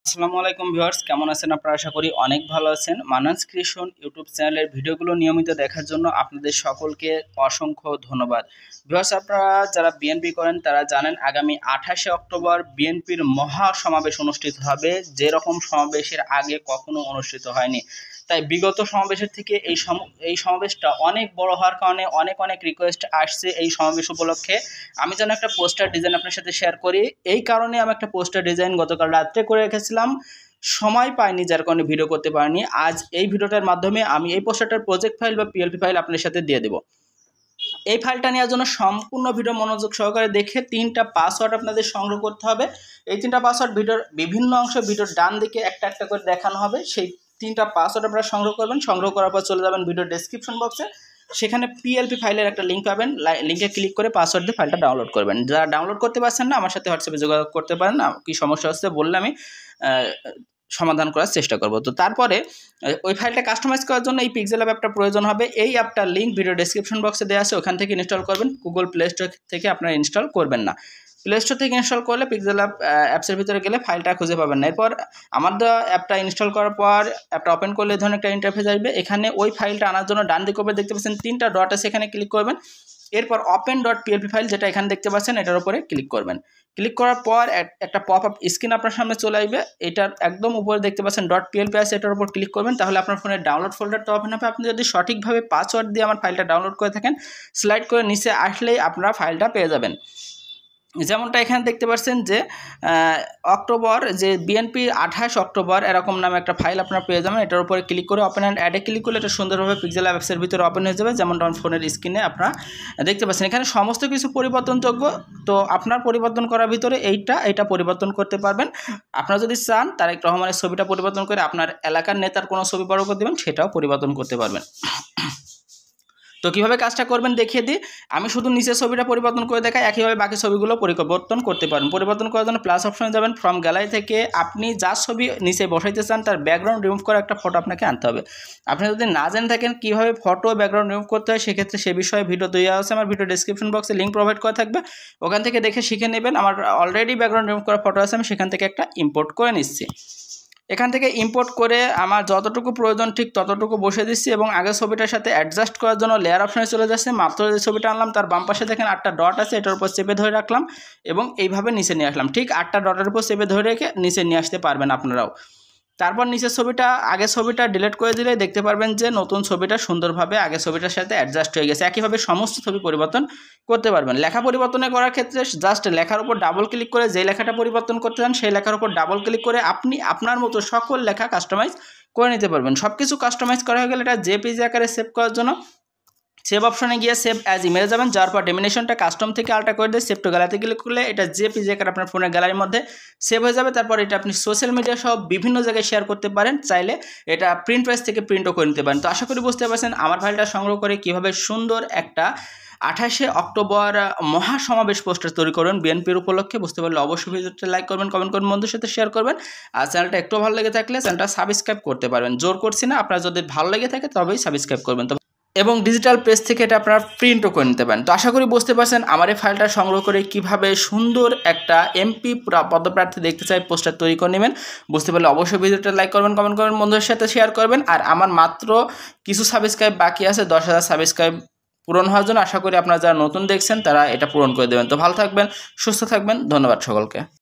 আসসালামু আলাইকুম ভিউয়ার্স, কেমন আছেন আপনারা? আশা করি অনেক ভালো আছেন। মান্নান ক্রিয়েশন ইউটিউব চ্যানেলের ভিডিওগুলো নিয়মিত দেখার জন্য আপনাদের সকলকে অসংখ্য ধন্যবাদ। ভিউয়ার্স, আপনারা যারা বিএনপি করেন তারা জানেন আগামী 28শে অক্টোবর বিএনপির মহা সমাবেশ অনুষ্ঠিত হবে, যেরকম সমাবেশের আগে কখনো অনুষ্ঠিত হয়নি। তাই বিগত সমাবেশের থেকে এই সমাবেশটা অনেক বড় হওয়ার কারণে অনেক রিকোয়েস্ট আসছে এই সমাবেশ উপলক্ষে আমি যেন একটা পোস্টার ডিজাইন আপনার সাথে শেয়ার করি। এই কারণে আমি একটা পোস্টার ডিজাইন গতকাল রাত্রে করে রেখেছিলাম, সময় পাইনি যার কারণে ভিডিও করতে পারিনি। আজ এই ভিডিওটার মাধ্যমে আমি এই পোস্টারটার প্রজেক্ট ফাইল বা পিএলপি ফাইল আপনার সাথে দিয়ে দেবো। এই ফাইলটা নেওয়ার জন্য সম্পূর্ণ ভিডিও মনোযোগ সহকারে দেখে 3টা পাসওয়ার্ড আপনাদের সংগ্রহ করতে হবে। এই 3টা পাসওয়ার্ড ভিডিওর বিভিন্ন অংশ ভিডিওর ডান দিকে একটা করে দেখানো হবে। সেই 3টা পাসওয়ার্ড আপনারা সংগ্রহ করবেন। সংগ্রহ করার পর চলে যাবেন ভিডিও ডেসক্রিপশন বক্সে, সেখানে পিএলপি ফাইলের একটা লিঙ্ক পাবেন। লিঙ্কে ক্লিক করে পাসওয়ার্ড দিয়ে ফাইলটা ডাউনলোড করবেন। যারা ডাউনলোড করতে পারছেন না আমার সাথে হোয়াটসঅ্যাপে যোগাযোগ করতে পারেন, কি সমস্যা হচ্ছে বললে আমি সমাধান করার চেষ্টা করব। তো তারপরে ওই ফাইলটা কাস্টমাইজ করার জন্য এই PixelLab অ্যাপটা প্রয়োজন হবে। এই অ্যাপটার লিঙ্ক ভিডিও ডেসক্রিপশন বক্সে দেওয়া আছে, ওখান থেকে ইনস্টল করবেন। গুগল প্লে স্টোর থেকে আপনারা ইনস্টল করবেন না। প্লে স্টোর থেকে ইনস্টল করলে PixelLab অ্যাপসের ভিতরে গেলে ফাইলটা খুঁজে পাবেন না। এরপর আমার অ্যাপটা ইনস্টল করার পর অ্যাপটা ওপেন করলে এই ধরনের একটা ইন্টারফেস আসবে। এখানে ওই ফাইলটা আনার জন্য ডান দিকে উপরে দেখতে পাচ্ছেন 3টা ডট আছে, এখানে ক্লিক করবেন। এরপর open.plp ফাইল যেটা এখানে দেখতে পাচ্ছেন এটার উপরে ক্লিক করবেন। ক্লিক করার পর একটা পপ আপ স্ক্রিন আপনার সামনে চলে আসবে। এটার একদম উপরে দেখতে পাচ্ছেন .plp আছে, এটার উপর ক্লিক করবেন। তাহলে আপনার ফোনের ডাউনলোড ফোল্ডারটা ওপেন হবে। আপনি যদি সঠিকভাবে পাসওয়ার্ড দিয়ে আমার ফাইলটা ডাউনলোড করে থাকেন, স্লাইড করে নিচে আসলেই আপনারা ফাইলটা পেয়ে যাবেন। যেমনটা এখানে দেখতে পাচ্ছেন যে অক্টোবর যে বিএনপি 28 অক্টোবর এরকম নামে একটা ফাইল আপনারা পেয়ে যাবেন। এটার উপরে ক্লিক করে ওপেন অ্যান্ড অ্যাডে ক্লিক করলে এটা সুন্দরভাবে PixelLab অ্যাপসের ভিতরে ওপেন হয়ে যাবে। যেমন ফোনের স্ক্রিনে আপনারা দেখতে পাচ্ছেন এখানে সমস্ত কিছু পরিবর্তনযোগ্য। তো আপনার পরিবর্তন করার ভিতরে এইটা পরিবর্তন করতে পারবেন। আপনারা যদি চান তারেক রহমানের ছবিটা পরিবর্তন করে আপনার এলাকার নেতার কোনো ছবি বড় করে দেবেন, সেটাও পরিবর্তন করতে পারবেন। তো কীভাবে কাজটা করবেন দেখিয়ে দিই। আমি শুধু নিচের ছবিটা পরিবর্তন করে দেখাই, একইভাবে বাকি ছবিগুলো পরিবর্তন করতে পারেন। পরিবর্তন করার জন্য প্লাস অপশনে যাবেন। ফ্রম গ্যালারি থেকে আপনি যার ছবি নিচে বসাইতে চান তার ব্যাকগ্রাউন্ড রিমুভ করে একটা ফটো আপনাকে আনতে হবে। আপনি যদি না জেনে থাকেন কীভাবে ফটো ব্যাকগ্রাউন্ড রিমুভ করতে হয়, সেক্ষেত্রে সে বিষয়ে ভিডিও দেওয়া আছে, আমার ভিডিও ডেসক্রিপশন বক্সে লিঙ্ক প্রোভাইড করা থাকবে, ওখান থেকে দেখে শিখে নেবেন। আমার অলরেডি ব্যাকগ্রাউন্ড রিমুভ করা ফটো আছে, আমি সেখান থেকে একটা ইম্পোর্ট করে নিচ্ছি। এখান থেকে ইম্পোর্ট করে আমার যতটুকু প্রয়োজন ঠিক ততটুকু বসে দিচ্ছি এবং আগের ছবিটার সাথে অ্যাডজাস্ট করার জন্য লেয়ার অপশনে চলে যাচ্ছে। মাত্র যে ছবিটা আনলাম তার বাম পাশে দেখেন 8টা ডট আছে, এটার উপর চেপে ধরে রাখলাম এবং এইভাবে নিচে নিয়ে আসলাম। ঠিক 8টা ডটের উপর চেপে ধরে রেখে নিচে নিয়ে আসতে পারবেন আপনারাও। তারপর নিচের ছবিটা আগের ছবিটা ডিলিট করে দিলে দেখতে পারবেন যে নতুন ছবিটা সুন্দরভাবে আগের ছবিটার সাথে অ্যাডজাস্ট হয়ে গেছে। একইভাবে সমস্ত ছবি পরিবর্তন করতে পারবেন। লেখা পরিবর্তন করার ক্ষেত্রে জাস্ট লেখার উপর ডাবল ক্লিক করে যে লেখাটা পরিবর্তন করতে চান সেই লেখার উপর ডাবল ক্লিক করে আপনি আপনার মতো সকল লেখা কাস্টমাইজ করে নিতে পারবেন। সব কিছু কাস্টমাইজ করা হয়ে গেলে এটা জেপিজি আকারে সেভ করার জন্য সেভ অপশনে গিয়ে সেভ অ্যাজ ইমেজ যাবেন। যাওয়ার পর ডেমিনেশনটা কাস্টম থেকে আলটা করে দিয়ে সেভ টু গ্যালারিতে ক্লিক করলে এটা জেপিজি আকারে আপনার ফোনের গ্যালারির মধ্যে সেভ হয়ে যাবে। তারপর এটা আপনি সোশ্যাল মিডিয়া সহ বিভিন্ন জায়গায় শেয়ার করতে পারেন, চাইলে এটা প্রিন্ট প্রেস থেকে প্রিন্টও করে নিতে পারেন। তো আশা করি বুঝতে পারছেন আমার ফাইলটা সংগ্রহ করে কীভাবে সুন্দর একটা 28শে অক্টোবর মহাসমাবেশ পোস্টার তৈরি করবেন বিএনপির উপলক্ষে। বুঝতে পারলে অবশ্যই ভিডিওটা লাইক করবেন, কমেন্ট করবেন, বন্ধুর সাথে শেয়ার করবেন। আর চ্যানেলটা একটু ভালো লেগে থাকলে চ্যানেলটা সাবস্ক্রাইব করতে পারবেন। জোর করছি না, আপনার যদি ভালো লেগে থাকে তবেই সাবস্ক্রাইব করবেন এবং ডিজিটাল পেজ থেকে এটা আপনারা প্রিন্টও করে নিতে পারেন। তো আশা করি বুঝতে পারছেন আমার এই ফাইলটা সংগ্রহ করে কিভাবে সুন্দর একটা এমপি পদপ্রার্থী দেখতে চাই পোস্টার তৈরি করে নেবেন। বুঝতে পারলে অবশ্যই ভিডিওটা লাইক করবেন, কমেন্ট করবেন, বন্ধুদের সাথে শেয়ার করবেন। আর আমার মাত্র কিছু সাবস্ক্রাইব বাকি আছে, 10,000 সাবস্ক্রাইব পূরণ হওয়ার জন্য। আশা করি আপনারা যারা নতুন দেখছেন তারা এটা পূরণ করে দেবেন। তো ভালো থাকবেন, সুস্থ থাকবেন, ধন্যবাদ সকলকে।